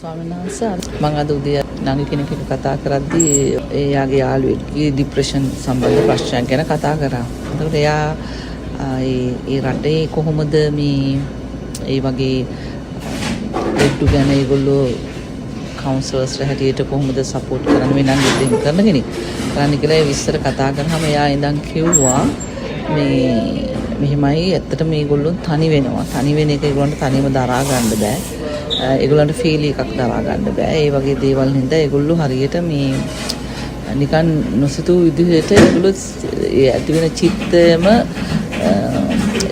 ස්වාමීන් වහන්සේ මම අද උදේ නංගි කෙනෙක් එක්ක කතා කරද්දී එයාගේ යාළුවෙක්ගේ ડિප්‍රෙෂන් සම්බන්ධ ප්‍රශ්නයක් ගැන කතා කරා. එතකොට එයා ඒ රටේ කොහොමද මේ ඒ වගේ දෙඩු ගැන ඒගොල්ලෝ කවුන්සලර්ස්ලා හැටියට කොහොමද සපෝට් කරන්නේ මේ නංගි දෙන්න කරන කෙනෙක්. කරන්නේ කියලා ඒ විස්තර කතා කරාම එයා ඉඳන් කිව්වා මෙහෙමයි ඇත්තට මේගොල්ලෝ තනි වෙනවා. තනි වෙන එක ඒගොල්ලන්ට තනියම දරා ගන්න බෑ. ඒගොල්ලන්ට ෆීල් එකක් දරා ගන්න බෑ. ඒ වගේ දේවල් හින්දා ඒගොල්ලෝ හරියට මේ නිකන් නොසිතූ විදිහට ඒගොල්ලෝ ඇති වෙන චිත්තයම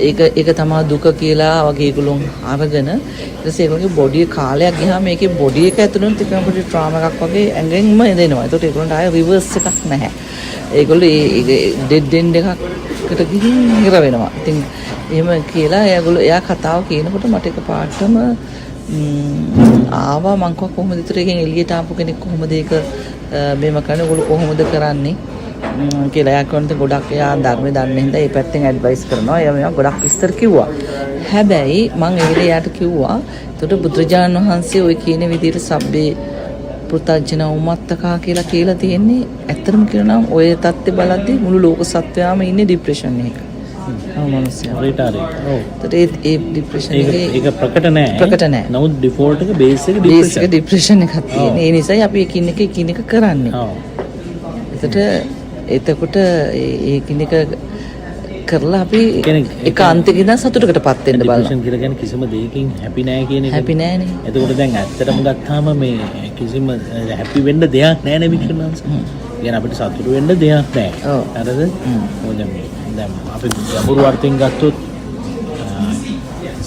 ඒක තමයි දුක කියලා වගේ ඒගොල්ලෝ අරගෙන ඊට පස්සේ ඒගොල්ලෝගේ බොඩි කාලයක් ගියාම මේකේ බොඩි එක ඇතුළෙන් තිකන පොඩි ට්‍රාමා එකක් වගේ ඇඟෙන්ම එදෙනවා. ඒකට ඒගොල්ලන්ට ආයෙ රිවර්ස් එකක් නැහැ. ඒගොල්ලෝ ඒ ඩෙඩ් එන්ඩ් එකකට ගිහින් ඉර වෙනවා. ඉතින් එහෙම කියලා එයා කතාව කියනකොට මට එකපාරටම ආවා මං කොහොමද ඒතර එකෙන් එළියට ආපු කෙනෙක් කොහොමද ඒක මේව කරන්නේ ඔයගොල්ලෝ කොහොමද කරන්නේ කියලා එයා කියනත් ගොඩක් එයා ධර්මයේ දන්නේ හින්දා ඒ පැත්තෙන් ඇඩ්වයිස් කරනවා. එයා මේවා ගොඩක් විස්තර කිව්වා. හැබැයි මං ඒ වෙලේ එයාට කිව්වා ඒතර බුදුරජාණන් වහන්සේ ওই කියන විදිහට සබ්බේ පුතජන උමත්තකා කියලා තියෙන්නේ ඇත්තටම කියනවා නම් ඔය தත්ත්වය බලද්දී මුළු ලෝක සත්වයාම ඉන්නේ ડિප්‍රෙෂන් එකක. ඒ ඩිප්‍රෙෂන් එක ප්‍රකට නෑ. නමුත් ඩිෆෝල්ට් එක බේස් එක ඩිප්‍රෙෂන් එකක් තියෙන. ඒ නිසායි අපි එකින් එක කරන්නේ. එතකොට ඒකින් එක කරලා අපි එක අන්තික ඉඳන් සතුටකටපත් වෙන්න බලනවා. ඩිප්‍රෙෂන් කියලා කියන්නේ කිසිම දෙයකින් හැපි නෑ කියන එක. හැපි නෑනේ. එතකොට දැන් ඇත්තටම ගත්තාම මේ කිසිම හැපි වෙන්න දෙයක් නෑ නේ වික්‍රමන්ස්. يعني අපිට සතුට වෙන්න දෙයක් නෑ. හරිද? මොකද දැන් අපි ගැඹුරු අර්ථයෙන් ගත්තොත්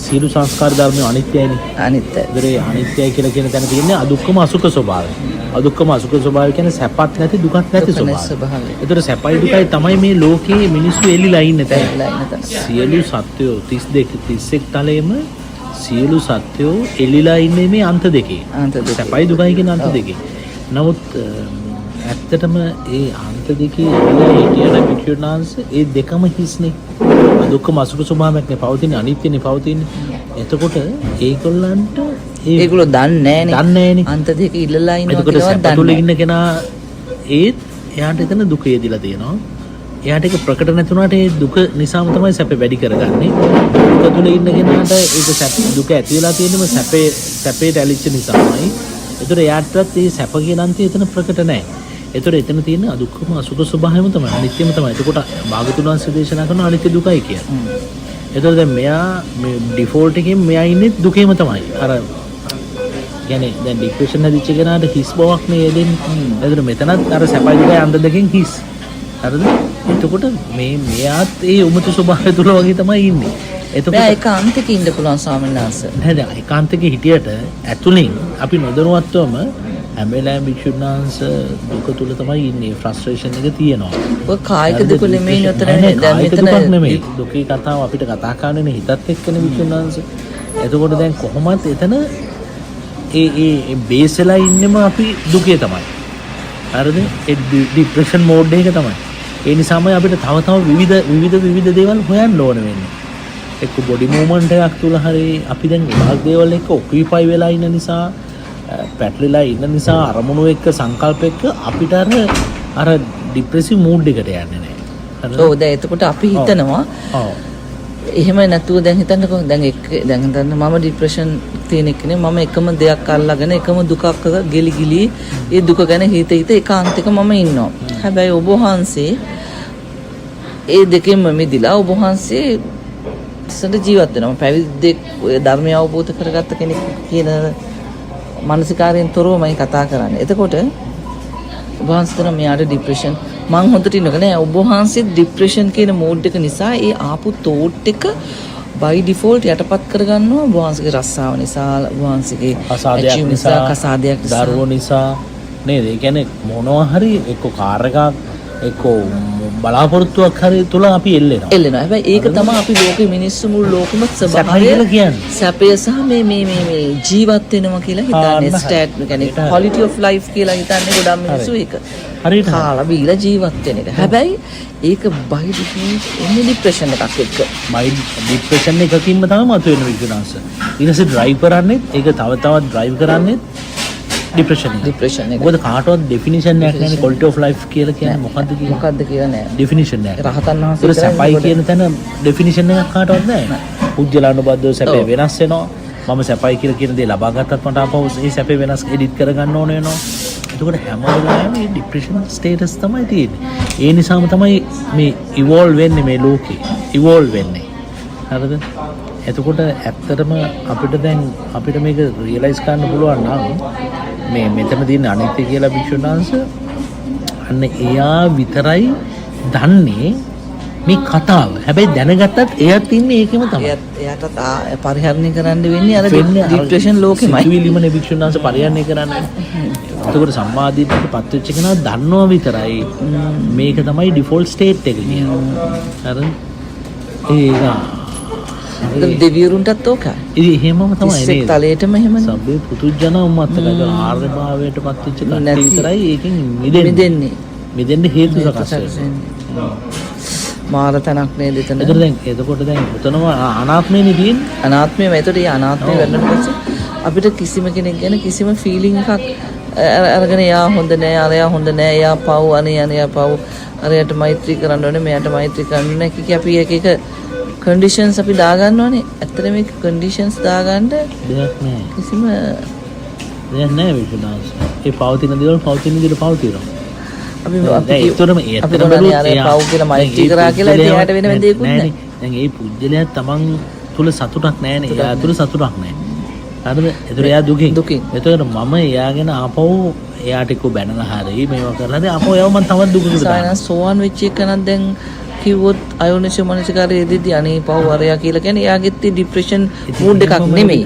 සීල සංස්කාර ධර්ම අනිත්‍යයිනේ. අනිත්‍යයි. ඒතරේ අනිත්‍යයි කියලා කියන තැන තියෙන්නේ අදුක්කම අසුඛ ස්වභාවය. අදුක්කම අසුඛ ස්වභාවය කියන්නේ සැපත් නැති දුකත් නැති ස්වභාවය. ඒතර සැපයි දුකයි තමයි මේ ලෝකයේ මිනිස්සු එල්ලිලා ඉන්නේ තැන. සියලු සත්වයෝ 31 තලයේම සියලු සත්වයෝ එල්ලිලා ඉන්නේ මේ අන්ත දෙකේ. සැපයි දුකයි කියන අන්ත දෙකේ. නමුත් ඇත්තටම ඒ අන්ත දෙකේ එළියට පිටියනාංශ ඒ දෙකම හිස්නේ. දුක්ඛම අසුඛ ස්වභාවයක් නේ පවතින්නේ අනිත්‍යනේ පවතින්නේ. එතකොට ඒගොල්ලන්ට ඒගොල්ලෝ දන්නේ නෑනේ. අන්ත දෙක ඉල්ලලා ඉන්නවා කියලාවත් දන්නේ නෑ. ඉන්න කෙනා ඒත් එයාට එතන දුක යෙදිලා තියෙනවා. එයාට ඒක ප්‍රකට නැතුණාට ඒ දුක නිසාම තමයි සැප වැඩි කරගන්නේ. දුක තුල ඉන්න කෙනාට ඒක සැප දුක ඇති වෙලා තියෙනම සැපේ ඇලිච්ච නිසාමයි. ඒතර එයාටත් මේ සැප කියන අන්තය එතන ප්‍රකට නෑ. ඒතර එතන තියෙන අදුක්කම අසුඛ ස්වභාවයම තමයි අනිත්‍යම තමයි. එතකොට භාගතුන් වහන්සේ දේශනා කරන අනිත්‍ය දුකයි කියන්නේ. ඒතර දැන් මෙයා මේ ඩිෆෝල්ට් එකෙන් මෙයා ඉන්නේ දුකේම තමයි. අර يعني දැන් ડિප්‍රෙෂන් හැදිච්ච කෙනාට හිස් බවක් නේ දෙන්නේ. ඒතර මෙතනත් අර සැපයි දුකයි අන්ත දෙකෙන් හිස්. හරිද? එතකොට මෙයාත් ඒ උමතු ස්වභාවය තුල වගේ තමයි ඉන්නේ. එතකොට ඒකාන්තක ඉන්න පුළුවන් ස්වාමීන් වහන්සේ. නේද? ඒකාන්තක හිටියට ඇතුලෙන් අපි නොදැනුවත්වම හැම වෙලාවෙම වික්ෂුණාංශ දුක තුල තමයි ඉන්නේ. ෆ්‍රස්ට්‍රේෂන් එක තියෙනවා. ඔය කායික දුක නෙමෙයි උතර දැන් මෙතන නෙමෙයි. දුකේ කතාව අපිට කතා කරන්නේ හිතත් එක්කනේ වික්ෂුණාංශ. එතකොට දැන් කොහොමද එතන ඒ බේස්ලා ඉන්නෙම අපි දුකේ තමයි. හරිද? ඒ ડિප්‍රෙෂන් මෝඩ් එක තමයි. ඒ නිසාම අපිට තව විවිධ දේවල් හොයන්න ඕන වෙන්නේ. එක්ක බොඩි මූවමන්ට් එකක් තුල හරි අපි දැන් විභාග දේවල් එක්ක ඔකියුපයි වෙලා ඉන්න නිසා පැටලිලා ඉන්න නිසා අරමුණු එක්ක සංකල්ප එක්ක අපිට අර ડિප්‍රෙසිව් මූඩ් එකට යන්නේ නැහැ. හරිද? ඔව් දැන් එතකොට අපි හිතනවා එහෙම නැතුව දැන් හිතන්නකෝ දැන් හිතන්න මම ડિප්‍රෙෂන් තියෙන කෙනෙක් මම එකම දෙයක් අල්ලගෙන එකම දුකක් ගිලි ඒ දුක ගැන හිත ඒකාන්තික මම ඉන්නවා. හැබැයි ඔබ වහන්සේ ඒ දෙකෙන්ම මිදිලා ඔබ වහන්සේ ඉස්සර ජීවත් වෙනවා. පැවිද්දෙක් ඔය ධර්මය අවබෝධ කරගත්ත කෙනෙක් කියන මානසිකාරයෙන් තොරව මම කතා කරන්නේ. එතකොට ඔබ වහන්සේට මෙයාට ડિප්‍රෙෂන් මං හොඳට ඉන්නක නෑ. ඔබ වහන්සේ ડિප්‍රෙෂන් කියන මෝඩ් එක නිසා ඒ ආපු තෝට් එක by default යටපත් කරගන්නවා. ඔබ වහන්සේගේ රස්සාව නිසා, ඔබ වහන්සේගේ අසාදයක් නිසා, කසාදයක් නිසා, දරුවෝ නිසා නේද? ඒ කියන්නේ මොනවා හරි එක්ක කාර් එකක් එක්ක බලාපොරොත්තුවක් හරි තුල අපි එල්ලෙනවා. හැබැයි ඒක තමයි අපි ලෝකෙ මිනිස්සු මුළු ලෝකෙම ස්වභාවය කියන්නේ. සැපය සහ මේ ජීවත් වෙනවා කියලා හිතන්නේ. ස්ටෑට් කියන්නේ quality of life කියලා හිතන්නේ ගොඩක් මිනිස්සු ඒක. හරියට කාලා බීලා ජීවත් වෙන එක. හැබැයි ඒක බයි ડિප්‍රෙෂන් එකක් එක්ක. මයින්ඩ් ડિප්‍රෙෂන් එකකින්ම තමයි මතුවෙන විග්‍රහස. ඊට පස්සේ ඩ්‍රයිව් කරන්නේ ඒක තව තවත් ඩ්‍රයිව් කරන්නේ ડિප්‍රෙෂන් එක. ඩිප්‍රෙෂන් එක. මොකද කාටවත් ඩෙෆිනිෂන් එකක් නැහැ quality of life කියලා කියන්නේ මොකද්ද කියන්නේ. මොකද්ද කියලා නෑ. ඩෙෆිනිෂන් නැහැ. රහතන් වහන්සේ ඒක සැපයි කියන තැන ඩෙෆිනිෂන් එකක් කාටවත් නැහැ. පුජ්‍යලානුබද්ධව සැපේ වෙනස් වෙනවා. මම සැපයි කියලා කියන දේ ලබා ගත්තත් මට ආපහු ඒ සැපේ වෙනස් එඩිට් කරගන්න ඕන වෙනවා. එතකොට හැම වෙලාවෙම මේ ડિප්‍රෙෂන් ස්ටේටස් තමයි තියෙන්නේ. ඒ නිසාම තමයි මේ ඉවෝල්ව් වෙන්නේ මේ ලෝකේ. ඉවෝල්ව් වෙන්නේ. හරිද? එතකොට ඇත්තටම අපිට මේක රියලයිස් කරන්න පුළුවන් නම් මේ මෙතන තියෙන අනිත්‍ය කියලා භික්ෂුණාංශ අන්න එයා විතරයි දන්නේ මේ කතාව. හැබැයි දැනගත්තත් එයාත් ඉන්නේ ඒකෙම තමයි. එයාටත් පරිහරණය කරන්න වෙන්නේ අර ડિප්‍රෙෂන් ලෝකෙමයි. සිතුවිලිමනේ භික්ෂුණාංශ පරිහරණය කරන්නේ. එතකොට සම්මාදිට්ඨියට පත් වෙච්ච කෙනා දන්නවා විතරයි මේක තමයි ඩිෆෝල්ට් ස්ටේට් එක කියන්නේ. හරිද? ඒක දෙවියරුන්ටත් ඕකයි. ඉතින් එහෙමම තමයි නේද? තලයටම එහෙමනේ. සබ්බේ පුතුජන උම්මත්තක ආර්ය භාවයට පත් වෙච්ච කට්ටිය විතරයි ඒකෙන් මිදෙන්න හේතු සකස් වෙන්නේ. මාර තනක් නේද එතන. එතකොට දැන් උතනම අනාත්මයනේ තියෙන්නේ. අනාත්මයම. එතකොට මේ අනාත්මය වෙන්නට පස්සේ අපිට කිසිම කෙනෙක් ගැන කිසිම ෆීලිං එකක් අරගෙන යා හොඳ නෑ, අරයා හොඳ නෑ, යා පව්, අනේ පව්, අරයට මෛත්‍රී කරන්න ඕනේ, මෙයාට මෛත්‍රී කරන්න ඕනේ කිකි අපි එක කන්ඩිෂන්ස් අපි දාගන්න ඕනේ. ඇත්තට මේ කන්ඩිෂන්ස් දාගන්න දෙයක් නෑ. කිසිම දෙයක් නෑ විශ්වාස. ඒ පවතින දේවල් පවතින විදිහට පවතිනවා. අපි ඒතරම අපි පව් කියලා මෛත්‍රී කරා කියලා එයාට වෙන දෙයක්වත් නෑ. දැන් ඒ පුජ්‍යලයා තමන් තුල සතුටක් නෑනේ. එයා තුල සතුටක් නෑ. හරිද? ඒතර එයා දුකින්. ඒතර මම එයා ගැන ආපහු එයාට එක්ක බැනලා හරි මේවා කරලා දැන් ආපහු එයාව මම තවත් දුකකට දානවා. සෝවන් වෙච්ච එක නම් දැන් කිව්වොත් අයෝනිසෝ මනසිකාරයේ දෙදී අනේ පව් අරයා කියලා කියන්නේ එයාගෙත් ડિප්‍රෙෂන් මූඩ් එකක් නෙමෙයි.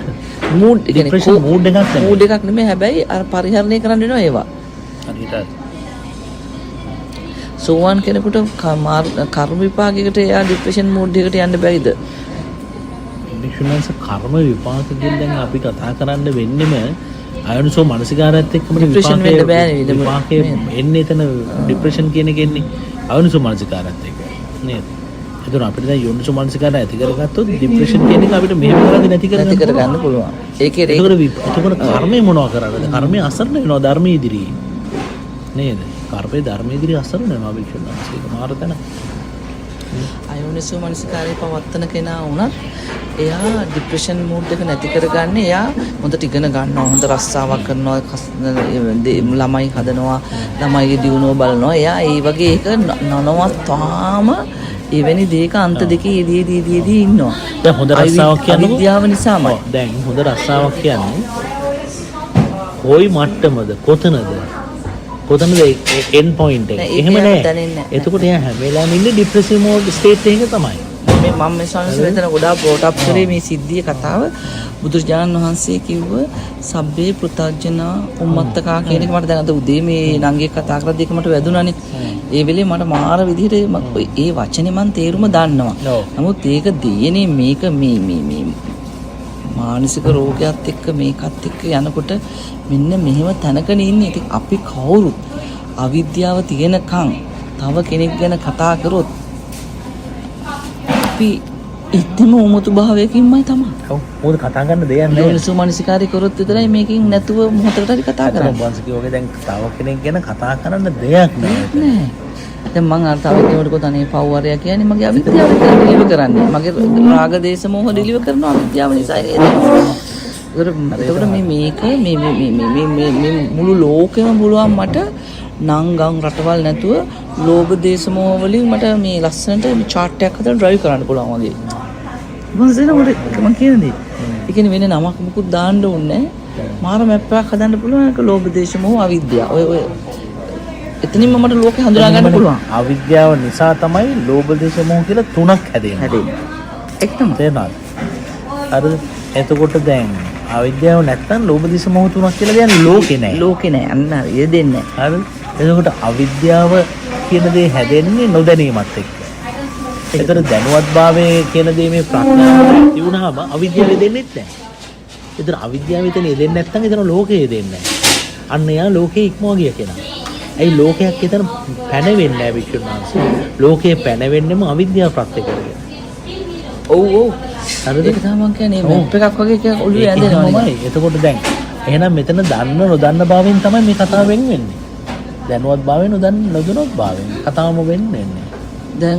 මූඩ් එකක් නෙමෙයි. හැබැයි අර පරිහරණය කරන්න වෙනවා ඒවා. හරියට. සෝවන් කෙනෙකුට කර්ම විපාකයකට එයා ඩිප්‍රෙෂන් මූඩ් එකකට යන්න බැරිද? විශ්වනාංශ කර්ම විපාක කියන දැන් අපි කතා කරන්න වෙන්නෙම අයෝනිසෝ මනසිකාරයත් එක්කම ડિප්‍රෙෂන් වෙන්න බෑනේ. විපාකේ එන්නේ එතන ඩිප්‍රෙෂන් කියන එක එන්නේ අයෝනිසෝ මනසිකාරයත් එක්ක නේද? එතන අපිට දැන් යෝනිසෝ මනසිකාරය ඇති කරගත්තොත් ડિප්‍රෙෂන් කියන එක අපිට මෙහෙම කරලා නැති කරගන්න පුළුවන්. එතකොට කර්මය මොනවා කරන්නද? කර්මය අසරණ වෙනවා ධර්මයේ ඉදිරියේ නේද? කර්මයේ ධර්මයේ ඉදිරියේ අසරණ වෙනවා විශ්වනාංශ. ඒක මාර තැන. අයෝනිසෝ මනසිකාරය පවත්තන කෙනා වුණත් එයා ඩිප්‍රෙෂන් මූඩ් එක නැති කරගන්නේ එයා හොඳට ඉගෙන ගන්නවා, හොඳ රස්සාවක් කරනවා, ළමයි හදනවා, ළමයිගේ දියුණුව බලනවා. එයා ඒ වගේ එක නනවත්වාම එවැනි දෙයක අන්ත දෙකේ යෙදී ඉන්නවා. දැන් හොඳ රස්සාවක් කියන්නේ විද්‍යාව නිසාමයි. දැන් හොඳ රස්සාවක් කියන්නේ කොයි මට්ටමද? කොතනද එන්ඩ් පොයින්ට් එක? එහෙම නෑ. එතකොට එයා හැම වෙලාවෙම ඉන්නේ ડિප්‍රෙසිව් මෝඩ් ස්ටේට් එකක තමයි. මම මේ සංස්කෘතන ගොඩාක් බ්‍රෝට් අප් කරේ මේ සිද්ධියේ කතාව. බුදුරජාණන් වහන්සේ කිව්ව සබ්බේ පෘථග්ජනා උම්මත්තකා කියන එක මට දැන් අද උදේ මේ නංගියෙක් කතා කරද්දී ඒක මට වැදුනානේ. ඒ වෙලේ මට මාර විදිහට ඒ වචනේ මම තේරුම දන්නවා. නමුත් ඒක දෙයනේ මේක මේ මානසික රෝගයත් එක්ක මේකත් එක්ක යනකොට මෙන්න මෙහෙම තැනකනේ ඉන්නේ. ඉතින් අපි කවුරුත් අවිද්‍යාව තියෙනකන් තව කෙනෙක් ගැන කතා කරොත් අපි ඉතිම උමුතු භාවයකින්මයි තමයි. ඔව්. මොකද කතා ගන්න දෙයක් නැහැ. යෝනිසෝ මනසිකාරය කරොත් විතරයි මේකෙන් නැතුව මොහොතකට හරි කතා කරන්නේ. වංශිකී වගේ දැන් තව කෙනෙක් ගැන කතා කරන්න දෙයක් නැහැ. දැන් මං අර තව කෙනෙකුට කොතනේ පව්වරයා කියන්නේ මගේ අවිද්‍යාව ඩිලිවර් කරන්නේ. මගේ රාග දේශ මොහ ඩිලිවර් කරනවා අවිද්‍යාව නිසා ඒක. ඒකට මේක මේ මුළු ලෝකෙම පුළුවන් මට නංගම් රටවල් නැතුව ලෝභ දේශ මොහ වලින් මට මේ ලස්සනට chart එකක් හදලා drive කරන්න පුළුවන් වගේ. මම කියන්නේ ඒ කියන්නේ වෙන නමක් මුකුත් දාන්න ඕනේ නැහැ. මාර මැප් එකක් හදන්න පුළුවන් ඒක ලෝභ දේශ මොහ අවිද්‍යාව. ඔය එතනින්ම මට ලෝකේ හඳුනා ගන්න පුළුවන්. අවිද්‍යාව නිසා තමයි ලෝභ දේශ මොහ කියලා තුනක් හැදෙන්නේ. ඒක තමයි. තේරෙනවද? අර එතකොට දැන් අවිද්‍යාව නැත්තම් ලෝභ දේශ මොහ තුනක් කියලා කියන්නේ ලෝකේ නැහැ. ලෝකේ නැහැ. අන්න හරි. ඒ දෙන්නේ නැහැ. හරිද? එතකොට අවිද්‍යාව කියන දේ හැදෙන්නේ නොදැනීමත් එක්ක. ඒතර දැනුවත්භාවයේ කියන දේ මේ ප්‍රඥාව ඇති වුණාම අවිද්‍යාව දෙන්නේ නැහැ. ඒතර අවිද්‍යාව එතන දෙන්නේ නැත්නම් එතන ලෝකේ දෙන්නේ නැහැ. අන්න එයා ලෝකේ ඉක්මව ගිය කෙනා. ඇයි ලෝකයක් එතන පැනවෙන්නේ නැහැ වික්ෂුන් වහන්සේ. ලෝකේ පැනවෙන්නේම අවිද්‍යාව ප්‍රත්‍ය කරගෙන. ඔව් ඔව්. හරිද? ඒක තමයි මම කියන්නේ මැප් එකක් වගේ එක ඔළුවේ ඇදෙනවා. එතකොට දැන් එහෙනම් මෙතන දන්න නොදන්න භාවයෙන් තමයි මේ කතාව වෙන්නේ. දැනුවත් භාවයෙන් නොදන්නොත් භාවයෙන් කතාවම වෙන්නේ නැහැ.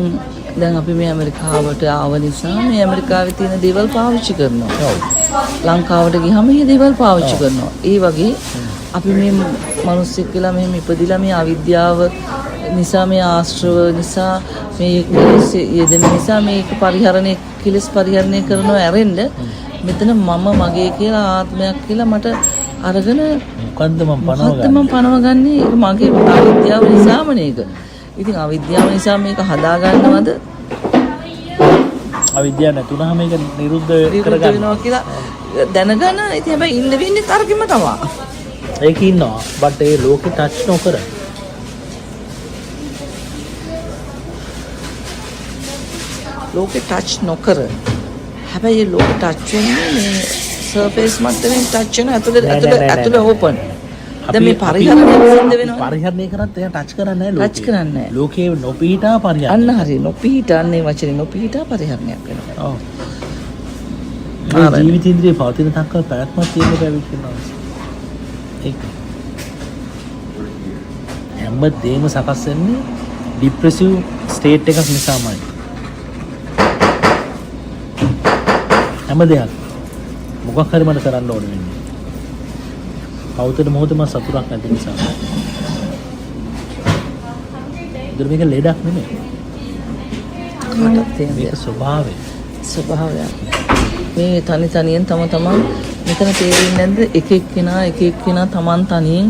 දැන් අපි මේ ඇමරිකාවට ආව නිසා මේ ඇමරිකාවේ තියෙන දේවල් පාවිච්චි කරනවා. ඔව්. ලංකාවට ගියාම මේ දේවල් පාවිච්චි කරනවා. ඒ වගේ අපි මේ මිනිස්සෙක් කියලා මෙහෙම ඉපදිලා මේ අවිද්‍යාව නිසා මේ ආශ්‍රව නිසා මේ යෙදෙන නිසා මේක කෙලස් පරිහරණය කරනවා ඇරෙන්න මෙතන මම මගේ කියලා ආත්මයක් කියලා මට අරගෙන මොකද්ද මම පනවගන්නේ ඒක මගේ අවිද්‍යාව නිසාම නේක. ඉතින් අවිද්‍යාව නිසා මේක හදා ගන්නවද? අවිද්‍යාව නැතුණාම මේක නිරුද්ධ කරගන්න වෙනවා කියලා දැනගන්න. ඉතින් හැබැයි ඉන්න වෙන්නේ තරගෙම තමයි. ඒක ඉන්නවා. බට් ඒ ලෝකේ ටච් නොකර. ලෝකේ ටච් නොකර. හැබැයි ලෝකේ ටච් වෙන්නේ මේ සර්ෆේස් මට්ටමින් ටච් වෙන ඇතුළේ ඕපන්. දැන් මේ පරිහරණය සිද්ධ වෙනවා. පරිහරණය කරත් එයා ටච් කරන්නේ නැහැ. ටච් කරන්නේ නැහැ. ලෝකේ නොපීඨා පරිහරණය. අන්න හරි. නොපීඨන්නේ වචනේ නොපීඨා පරිහරණයක් වෙනවා. ඔව්. ජීවිතේන්ද්‍රයේ පවතින තක්කල් පැවැත්මක් තියෙන බැවිත් වෙනවා. ඒක. හැම දෙයක්ම සකස් වෙන්නේ ડિප්‍රෙසිව් ස්ටේට් එකක් නිසාමයි. හැම දෙයක් මොකක් හරි මට කරන්න ඕන වෙන්නේ. අවුතර මොහොතම සතුටක් නැති නිසා. ඒතර මේක ලෙඩක් නෙමෙයි. කාටද තියෙන්නේ? මේක ස්වභාවය. මේ තනියෙන් තමන් මෙතන තේරෙන්නේ නැද්ද? එක එක්කෙනා තමන් තනියෙන්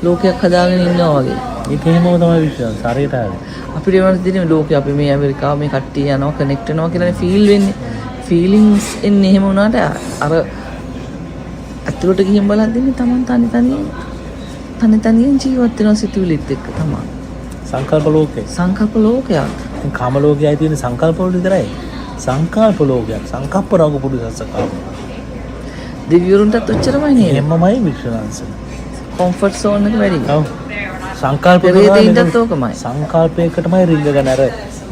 ලෝකයක් හදාගෙන ඉන්නවා වගේ. මේක එහෙමම තමයි විශ්වාස. හරියට හරි. අපිට වෙනස් දෙන්නේ ලෝකේ අපි මේ ඇමරිකාව මේ කට්ටිය යනවා කනෙක්ට් වෙනවා කියලානේ ෆීල් වෙන්නේ. ෆීලිංස් එන්නේ එහෙම වුණාට අර අතුලට ගිහින් බලද්දී තමන් තනියෙන් ජීවත් වෙන සිතුවිලිත් එක්ක තමයි. සංකල්ප ලෝකයක්. කාම ලෝකයයි තියෙන සංකල්ප වල විතරයි. සංකල්ප ලෝකයක්. සංකප්ප රෝග පුරුසස්සකාම. දෙවිවරුන්ටත් ඔච්චරමයි නේද? එහෙමමයි විශ්වාස. කොම්ෆර්ට් සෝන් එක වැඩි. ඔව්. සංකල්පයකටත් ඕකමයි. සංකල්පයකටමයි රිංගගෙන අර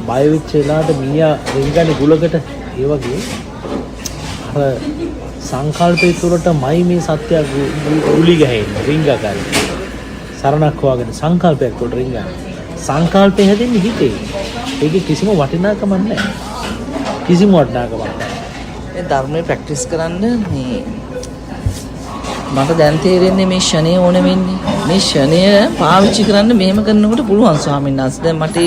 බය වෙච්ච වෙලාවට මීයා රිංගන්නේ ගුලකට ඒ වගේ අර සංකල්පය තුළටමයි මේ සත්‍ය ගුලි ගහන්නේ රිංග ගන්න. සරණක් හොයාගෙන සංකල්පයක් තුළට රිංගන. සංකල්පය හැදෙන්නේ හිතේ. ඒකේ කිසිම වටිනාකමක් නැහැ. කිසිම වටිනාකමක් නැහැ. මේ ධර්මයේ ප්‍රැක්ටිස් කරන්න මේ මට දැන් තේරෙන්නේ මේ ෂණය ඕන වෙන්නේ. මේ ෂණය පාවිච්චි කරන්න මෙහෙම කරනකොට පුළුවන් ස්වාමීන් වහන්සේ. දැන් මට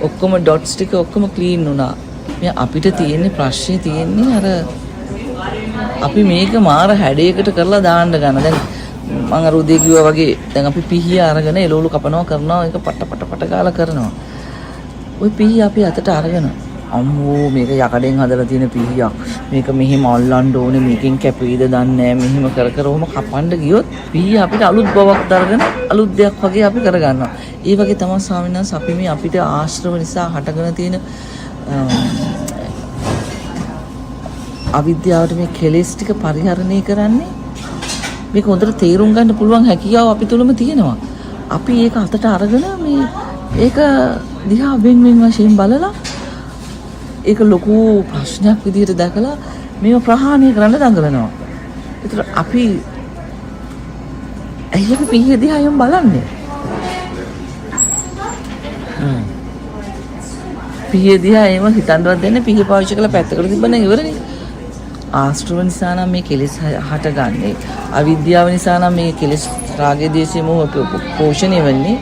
ඔක්කොම ඩොට්ස් ටික ඔක්කොම ක්ලීන් වුණා. මේ අපිට තියෙන්නේ ප්‍රශ්නේ තියෙන්නේ අර අපි මේක මාර හැඩයකට කරලා දාන්න ගන්න. දැන් මම අර උදේ කිව්වා වගේ දැන් අපි පිහිය අරගෙන එළවලු කපනවා කරනවා ඒක පට ගාලා කරනවා. ওই පිහිය අපි අතට අරගෙන අම්මෝ මේක යකඩෙන් හදලා තියෙන පිහියක්. මේක මෙහෙම අල්ලන්න ඕනේ මේකෙන් කැපෙයිද දන්නේ නැහැ. මෙහෙම කර ඔහම කපන්න ගියොත් පිහිය අපිට අලුත් බවක් දරගෙන අලුත් දෙයක් වගේ අපි කරගන්නවා. ඒ වගේ තමයි ස්වාමීන් වහන්සේ අපි මේ අපිට ආශ්‍රව නිසා හටගෙන තියෙන අවිද්‍යාවට මේ කෙලෙස් ටික පරිහරණය කරන්නේ මේක හොඳට තේරුම් ගන්න පුළුවන් හැකියාව අපි තුලම තියෙනවා. අපි ඒක අතට අරගෙන මේ ඒක දිහා වෙන වශයෙන් බලලා ඒක ලොකු ප්‍රශ්නයක් විදිහට දැකලා මේව ප්‍රහාණය කරන්න දඟලනවා. ඒතර අපි ඇයි අපි පිහිය දිහා යම් බලන්නේ? පිහිය දිහා එම හිතන්නවත් දෙන්නේ පිහිය පාවිච්චි කරලා පැත්තකට තිබ්බනම් ඉවරනේ. ආශ්‍රව නිසා නම් මේ කෙලෙස් හටගන්නේ. අවිද්‍යාව නිසා නම් මේ කෙලෙස් රාගය දේශය මොහ පෝෂණය වෙන්නේ.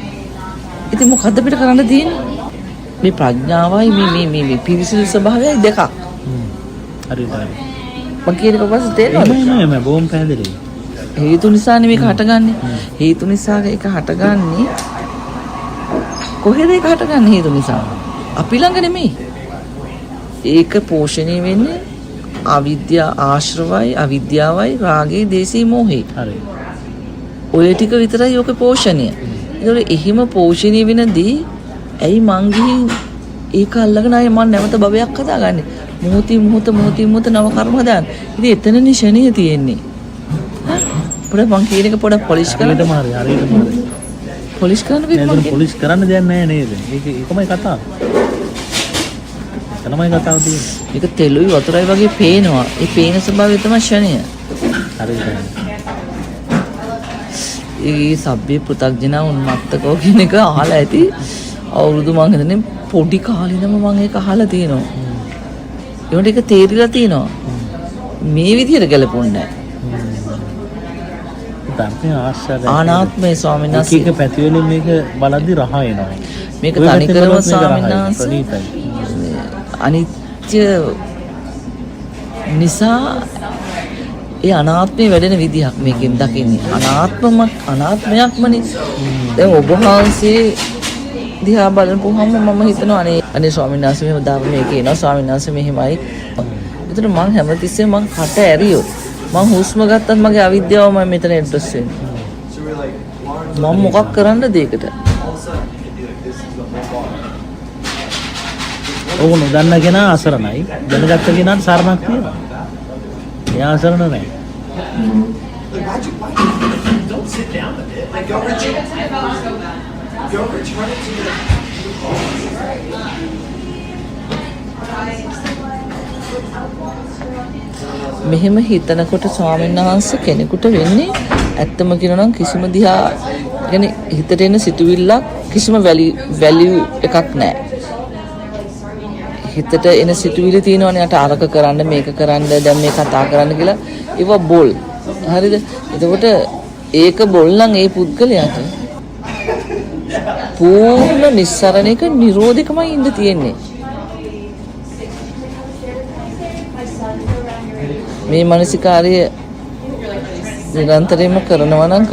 ඉතින් මොකද්ද අපිට කරන්න තියෙන්නේ? මේ ප්‍රඥාවයි මේ පිරිසිදු ස්වභාවයයි දෙකක්. හරියට හරි. මම කියන එක පස්සේ තේරෙනවද? නෑ බොහොම පැහැදිලි. හේතු නිසානේ මේක හටගන්නේ. හේතු නිසා ඒක හටගන්නේ කොහෙද ඒක හටගන්නේ හේතු නිසා? අපි ළඟ නෙමෙයි. ඒක පෝෂණය වෙන්නේ ආශ්‍රවයි අවිද්‍යාවයි රාගයේ දේශී මොහේ. හරි. ඔය ටික විතරයි ඔක පෝෂණය. ඒතකොට එහිම පෝෂණය වෙනදී ඇයි මං ගිහින් ඒක අල්ලගෙන ආයේ මං නැවත භවයක් හදාගන්නේ? මොහොතින් මොහොත නව කර්ම හදාන්න. ඉතින් එතනනේ ෂණිය තියෙන්නේ. පොඩ මං කියන එක පොඩ පොලිෂ් කරලා හරියටම හරි. පොලිස් කරන්න බැරි නේද? මං පොලිස් කරන්න දෙයක් නැහැ නේද? ඒකමයි කතාව. එතනමයි කතාව තියෙන්නේ. මේක තෙලුයි වතුරයි වගේ පේනවා. ඒ පේන ස්වභාවය තමයි ෂණය. හරිද? ඒ සබ්බේ පෘථග්ජන උන්මත්තකෝ කියන එක අහලා ඇති. අවුරුදු මං හිතන්නේ පොඩි කාලේ ඉඳන්ම මං ඒක අහලා තියෙනවා. ඒකට ඒක තේරිලා තියෙනවා. මේ විදිහට ගැලපුන්නේ නැහැ. ආනාත්මය ස්වාමීන් වහන්සේ එක පැති වලින් මේක බලද්දි රහ එනවා. මේක තනිකරම ස්වාමීන් වහන්සේ අනිත්‍ය නිසා ඒ අනාත්මය වැඩෙන විදිහක් මේකෙන් දකින්නේ. අනාත්මයක්මනේ. දැන් ඔබ වහන්සේ දිහා බලනකොහම මම හිතනවා අනේ ස්වාමීන් වහන්සේ මෙහෙම ධර්මයේ කියනවා ස්වාමීන් වහන්සේ මෙහෙමයි. ඒතර මං හැමතිස්සෙම මං කට ඇරියොත් මං හුස්ම ගත්තත් මගේ අවිද්‍යාව මම මෙතන ඇඩ්‍රස් වෙන්නේ. මම මොකක් කරන්නද ඒකට? ඕක නොදන්න කෙනා අසරණයි. දැනගත්ත කෙනාට සරණක් තියෙනවා. එයා අසරණ නැහැ. මෙහෙම හිතනකොට ස්වාමීන් වහන්සේ කෙනෙකුට වෙන්නේ ඇත්තම කියනවා නම් කිසිම දිහා يعني හිතට එන සිතුවිල්ලක් කිසිම වැලියු එකක් නැහැ. හිතට එන සිතුවිලි තියෙනවනේ අට අරක කරන්න මේක කරන්න දැන් මේ කතා කරන්න කියලා ඒවා බොල්. හරිද? එතකොට ඒක බොල් නම් ඒ පුද්ගලයාට පූර්ණ නිස්සරණයක නිරෝධිකමයි ඉඳ තියෙන්නේ. මේ මානසිකාර්ය නිරන්තරයෙන්ම කරනවා නම්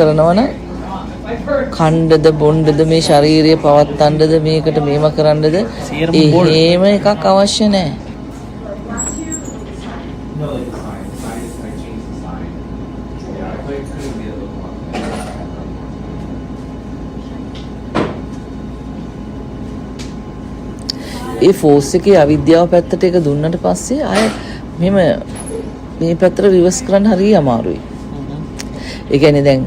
ඛණ්ඩද බොණ්ඩද මේ ශාරීරිය පවත්තන්නද මේකට මේව කරන්නද එහෙම එකක් අවශ්‍ය නැහැ. ඒ ෆෝස් එකේ අවිද්‍යාව පැත්තට එක දුන්නට පස්සේ ආය මෙහෙම මේ පැත්තට රිවර්ස් කරන්න හරිය අමාරුයි. ඒ කියන්නේ දැන්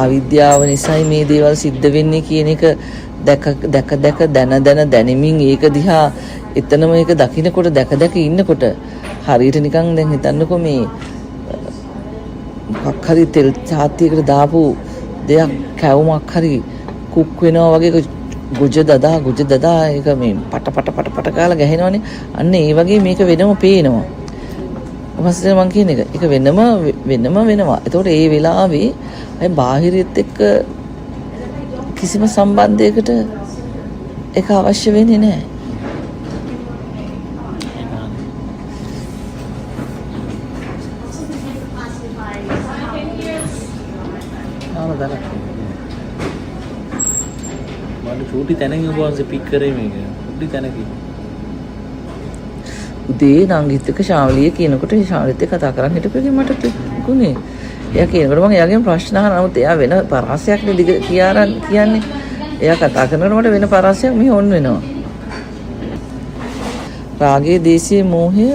අවිද්‍යාව නිසායි මේ දේවල් සිද්ධ වෙන්නේ කියන එක දැක දැනමින් ඒක දිහා එතනම ඒක දකින්නකොට දැක ඉන්නකොට හරියට නිකන් දැන් හිතන්නකෝ මේ මොකක් හරි තෙල් චාතියකට දාපු දෙයක් කැවුමක් හරි කුක් වෙනවා වගේ ගොජ දදා ඒක මේ පට කාලා ගැහෙනවනේ. අන්න ඒ වගේ මේක වෙනම පේනවා. ඊපස්සේ මං කියන එක ඒක වෙනම වෙනවා. ඒතකොට ඒ වෙලාවේ අය බාහිරියත් එක්ක කිසිම සම්බන්ධයකට ඒක අවශ්‍ය වෙන්නේ නැහැ. චූටි තැනින් ඔබ වහන්සේ පික් කරේ මේක. චූටි තැනකින්. උදේ නංගිත් එක්ක ශාවලිය කියනකොට ශාවලියත් එක්ක කතා කරන් හිටපෙකින් මට තිබුණේ. එයා කියනකොට මම එයාගෙන් ප්‍රශ්න අහනවා. නමුත් එයා වෙන පරාසයක් නේ කියන්නේ. එයා කතා කරනකොට මට වෙන පරාසයක් මෙහි ඔන් වෙනවා. රාගයේ දේශයේ මෝහය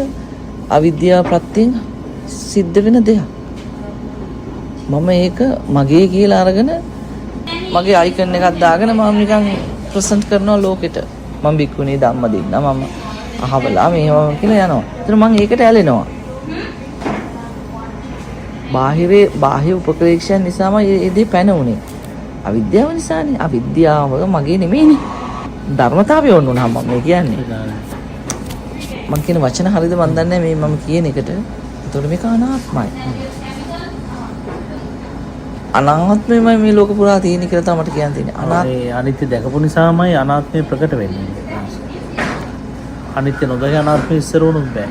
අවිද්‍යාව ප්‍රත්‍යයෙන් සිද්ධ වෙන දෙයක්. මම ඒක මගේ කියලා අරගෙන මගේ අයිකන් එකක් දාගෙන මම නිකන් ප්‍රසන්ට් කරනවා ලෝකෙට. මම බික්කුණී ධම්ම දෙන්න මම අහවලා මේවා කියලා යනවා. ඒතර මම ඒකට ඇලෙනවා. බාහිර උපක්‍රේක්ෂණ නිසාම මේ දේ පැන උනේ. අවිද්‍යාව නිසානේ. අවිද්‍යාව මගේ නෙමෙයිනේ. ධර්මතාවය වුණා මම මේ කියන්නේ. මම කියන වචන හරියද මන් දන්නේ මේ මම කියන එකට. ඒතකොට මේක අනාත්මයි. අනාත්මයමයි මේ ලෝක පුරා තියෙන කියලා තමයි මට කියන්න තියෙන්නේ. අනිත්‍ය දැකපු නිසාමයි අනාත්මය ප්‍රකට වෙන්නේ. අනිත්‍ය නොදක අනාත්මය ඉස්සර වුණොත් බෑ.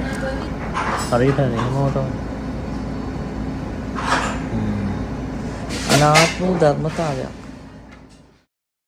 හරියට එහෙමම තමයි. අනාත්ම ධර්මතාවයක්.